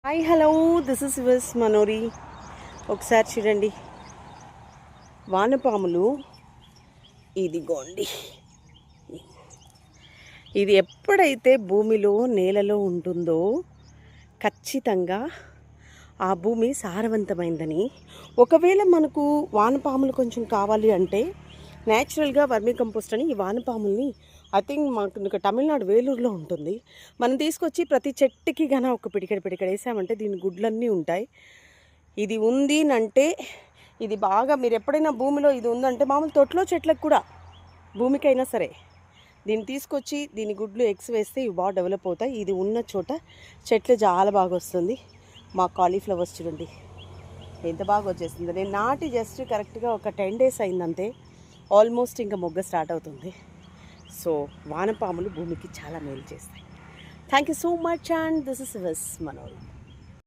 Hi hello, this is విస్ మనోరి. ఒకసారి చూడండి, వానపాములు ఇదిగోండి. ఇది ఎప్పుడైతే భూమిలో నేలలో ఉంటుందో ఖచ్చితంగా ఆ భూమి సారవంతమైందని. ఒకవేళ మనకు వానపాములు కొంచెం కావాలి అంటే న్యాచురల్గా వర్మీ కంపోస్ట్ అని ఈ వానపాముల్ని ఐ థింక్ మాకు తమిళనాడు వేలూరులో ఉంటుంది. మనం తీసుకొచ్చి ప్రతి చెట్టుకి గన ఒక పిడికెడు వేసామంటే దీని గుడ్లన్నీ ఉంటాయి. ఇది ఉంది అంటే ఇది బాగా, మీరు ఎప్పుడైనా భూమిలో ఇది ఉందంటే మామూలు తొట్లో చెట్లకు కూడా భూమికైనా సరే దీన్ని తీసుకొచ్చి దీని గుడ్లు ఎగ్స్ వేస్తే ఇవి బాగా డెవలప్ అవుతాయి. ఇది ఉన్న చోట చెట్లు చాలా బాగా వస్తుంది. మా కాలీఫ్లవర్స్ చూడండి ఎంత బాగా వచ్చేసింది. నేను నాటి జస్ట్ కరెక్ట్గా ఒక 10 days అయిందంతే, ఆల్మోస్ట్ ఇంకా మొగ్గ స్టార్ట్ అవుతుంది. సో వానపాములు భూమికి చాలా మేలు చేస్తాయి. Thank you so much and this is విస్ మనోరి.